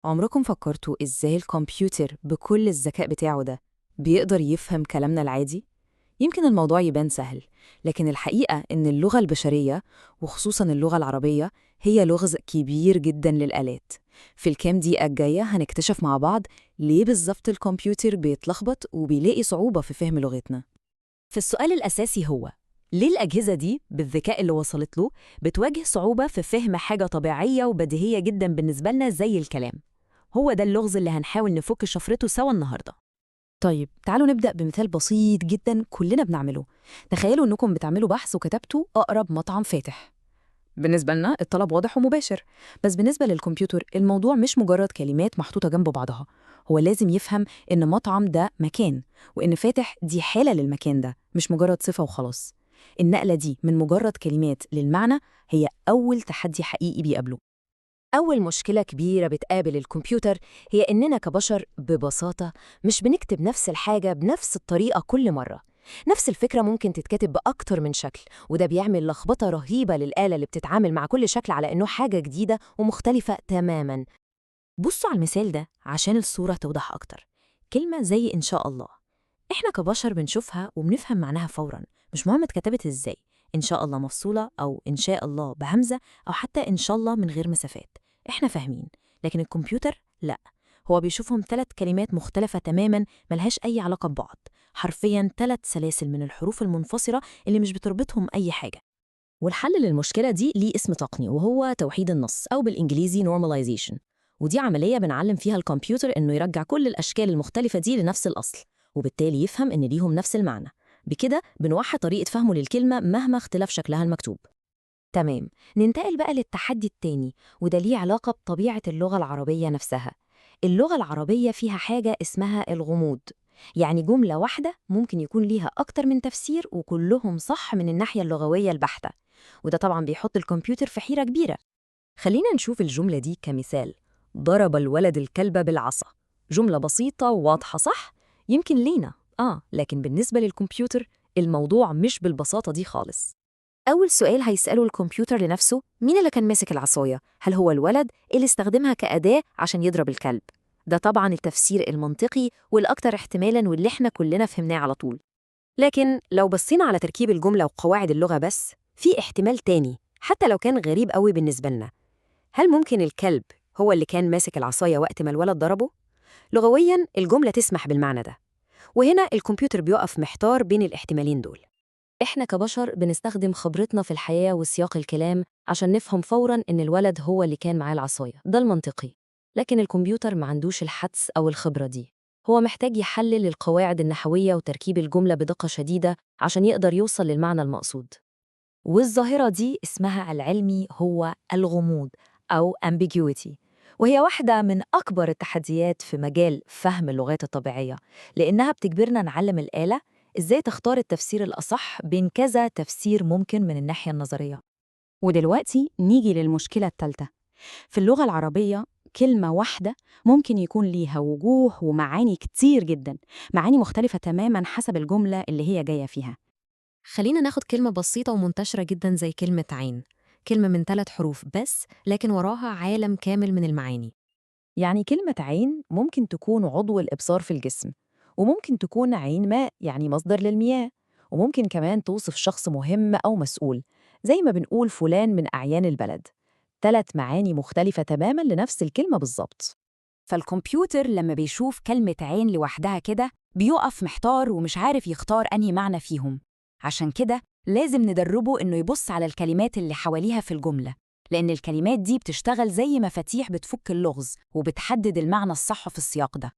عمركم فكرتوا إزاي الكمبيوتر بكل الذكاء بتاعه ده بيقدر يفهم كلامنا العادي؟ يمكن الموضوع يبان سهل، لكن الحقيقة إن اللغة البشرية وخصوصاً اللغة العربية هي لغز كبير جداً للآلات. في الكام دقيقة الجاية هنكتشف مع بعض ليه بالظبط الكمبيوتر بيتلخبط وبيلاقي صعوبة في فهم لغتنا. فالسؤال الأساسي هو ليه الأجهزة دي بالذكاء اللي وصلت له بتواجه صعوبة في فهم حاجة طبيعية وبديهية جدا بالنسبة لنا زي الكلام؟ هو ده اللغز اللي هنحاول نفك شفرته سوا النهاردة. طيب تعالوا نبدأ بمثال بسيط جداً كلنا بنعمله. تخيلوا إنكم بتعملوا بحث وكتبتوا أقرب مطعم فاتح. بالنسبة لنا الطلب واضح ومباشر، بس بالنسبة للكمبيوتر الموضوع مش مجرد كلمات محطوطة جنب بعضها. هو لازم يفهم إن مطعم ده مكان، وإن فاتح دي حالة للمكان ده مش مجرد صفة وخلاص. النقلة دي من مجرد كلمات للمعنى هي أول تحدي حقيقي بيقابله. أول مشكلة كبيرة بتقابل الكمبيوتر هي إننا كبشر ببساطة مش بنكتب نفس الحاجة بنفس الطريقة كل مرة. نفس الفكرة ممكن تتكتب بأكتر من شكل، وده بيعمل لخبطة رهيبة للآلة اللي بتتعامل مع كل شكل على إنه حاجة جديدة ومختلفة تماماً. بصوا على المثال ده عشان الصورة توضح أكتر. كلمة زي إن شاء الله، إحنا كبشر بنشوفها وبنفهم معناها فوراً، مش مهم اتكتبت إزاي. إن شاء الله مفصولة أو إن شاء الله بهمزة أو حتى إن شاء الله من غير مسافات، إحنا فاهمين. لكن الكمبيوتر لأ، هو بيشوفهم 3 كلمات مختلفة تماماً ملهاش أي علاقة ببعض، حرفياً 3 سلاسل من الحروف المنفصلة اللي مش بتربطهم أي حاجة. والحل للمشكلة دي ليه اسم تقني وهو توحيد النص أو بالإنجليزي normalization. ودي عملية بنعلم فيها الكمبيوتر إنه يرجع كل الأشكال المختلفة دي لنفس الأصل، وبالتالي يفهم إن ليهم نفس المعنى. بكده بنوحد طريقة فهمه للكلمة مهما اختلف شكلها المكتوب. تمام، ننتقل بقى للتحدي التاني، وده ليه علاقة بطبيعة اللغة العربية نفسها. اللغة العربية فيها حاجة اسمها الغموض، يعني جملة واحدة ممكن يكون ليها أكتر من تفسير وكلهم صح من الناحية اللغوية البحتة، وده طبعا بيحط الكمبيوتر في حيرة كبيرة. خلينا نشوف الجملة دي كمثال. ضرب الولد الكلب بالعصا. جملة بسيطة وواضحة صح؟ يمكن لينا لكن بالنسبة للكمبيوتر الموضوع مش بالبساطة دي خالص. أول سؤال هيسأله الكمبيوتر لنفسه، مين اللي كان ماسك العصاية؟ هل هو الولد اللي استخدمها كأداة عشان يضرب الكلب؟ ده طبعا التفسير المنطقي والأكثر احتمالاً واللي احنا كلنا فهمناه على طول. لكن لو بصينا على تركيب الجملة وقواعد اللغة بس، في احتمال تاني حتى لو كان غريب قوي بالنسبة لنا. هل ممكن الكلب هو اللي كان ماسك العصاية وقت ما الولد ضربه؟ لغوياً الجملة تسمح بالمعنى ده، وهنا الكمبيوتر بيقف محتار بين الاحتمالين دول. إحنا كبشر بنستخدم خبرتنا في الحياة وسياق الكلام عشان نفهم فوراً إن الولد هو اللي كان معاه العصاية، ده المنطقي. لكن الكمبيوتر ما عندوش الحدس أو الخبرة دي، هو محتاج يحلل القواعد النحوية وتركيب الجملة بدقة شديدة عشان يقدر يوصل للمعنى المقصود. والظاهرة دي اسمها العلمي هو الغموض أو ambiguity، وهي واحدة من أكبر التحديات في مجال فهم اللغات الطبيعية، لأنها بتجبرنا نعلم الآلة إزاي تختار التفسير الأصح بين كذا تفسير ممكن من الناحية النظرية. ودلوقتي نيجي للمشكلة الثالثة. في اللغة العربية كلمة واحدة ممكن يكون ليها وجوه ومعاني كتير جدا، معاني مختلفة تماما حسب الجملة اللي هي جاية فيها. خلينا ناخد كلمة بسيطة ومنتشرة جدا زي كلمة عين، كلمة من 3 حروف بس لكن وراها عالم كامل من المعاني. يعني كلمة عين ممكن تكون عضو الإبصار في الجسم، وممكن تكون عين ماء يعني مصدر للمياه، وممكن كمان توصف شخص مهم أو مسؤول، زي ما بنقول فلان من أعيان البلد. 3 معاني مختلفة تماماً لنفس الكلمة بالظبط. فالكمبيوتر لما بيشوف كلمة عين لوحدها كده بيقف محتار ومش عارف يختار أنهي معنى فيهم. عشان كده لازم ندربه إنه يبص على الكلمات اللي حواليها في الجملة، لأن الكلمات دي بتشتغل زي مفاتيح بتفك اللغز وبتحدد المعنى الصح في السياق ده.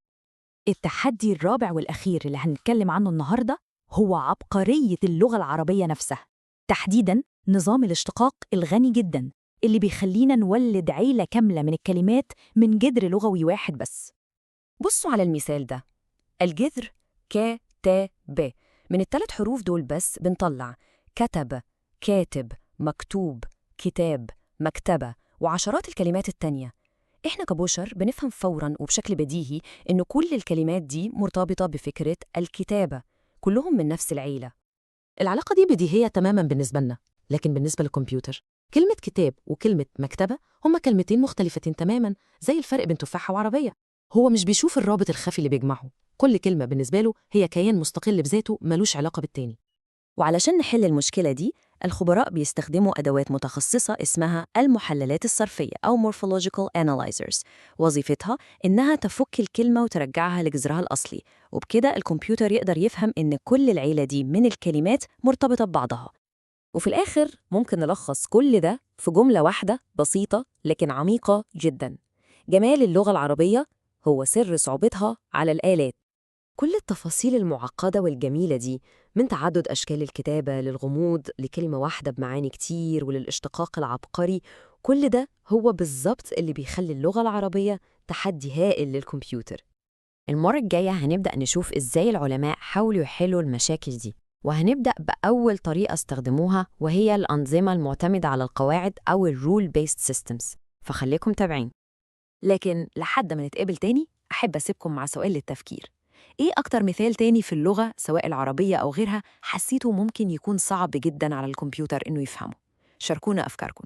التحدي الرابع والأخير اللي هنتكلم عنه النهاردة هو عبقرية اللغة العربية نفسها، تحديداً نظام الاشتقاق الغني جداً اللي بيخلينا نولد عيلة كاملة من الكلمات من جذر لغوي واحد بس. بصوا على المثال ده، الجذر ك ت ب، من ال3 حروف دول بس بنطلع كتب، كاتب، مكتوب، كتاب، مكتبة، وعشرات الكلمات التانية. إحنا كبشر بنفهم فوراً وبشكل بديهي إن كل الكلمات دي مرتبطة بفكرة الكتابة، كلهم من نفس العيلة. العلاقة دي بديهية تماماً بالنسبة لنا، لكن بالنسبة للكمبيوتر كلمة كتاب وكلمة مكتبة هما كلمتين مختلفتين تماماً، زي الفرق بين تفاحة وعربية. هو مش بيشوف الرابط الخفي اللي بيجمعهم، كل كلمة بالنسبة له هي كيان مستقل بذاته ملوش علاقة بالتاني. وعلشان نحل المشكلة دي، الخبراء بيستخدموا أدوات متخصصة اسمها المحللات الصرفية أو Morphological Analyzers. وظيفتها إنها تفك الكلمة وترجعها لجذرها الأصلي، وبكده الكمبيوتر يقدر يفهم إن كل العيلة دي من الكلمات مرتبطة ببعضها. وفي الآخر ممكن نلخص كل ده في جملة واحدة بسيطة لكن عميقة جدا: جمال اللغة العربية هو سر صعوبتها على الآلات. كل التفاصيل المعقدة والجميلة دي، من تعدد أشكال الكتابة للغموض لكلمة واحدة بمعاني كتير وللاشتقاق العبقري، كل ده هو بالظبط اللي بيخلي اللغة العربية تحدي هائل للكمبيوتر. المرة الجاية هنبدأ نشوف إزاي العلماء حاولوا يحلوا المشاكل دي، وهنبدأ بأول طريقة استخدموها وهي الأنظمة المعتمدة على القواعد أو Rule Based Systems، فخليكم تابعين. لكن لحد ما نتقابل تاني، أحب أسيبكم مع سؤال للتفكير: إيه أكتر مثال تاني في اللغة سواء العربية أو غيرها حسيته ممكن يكون صعب جداً على الكمبيوتر إنه يفهمه؟ شاركونا أفكاركم.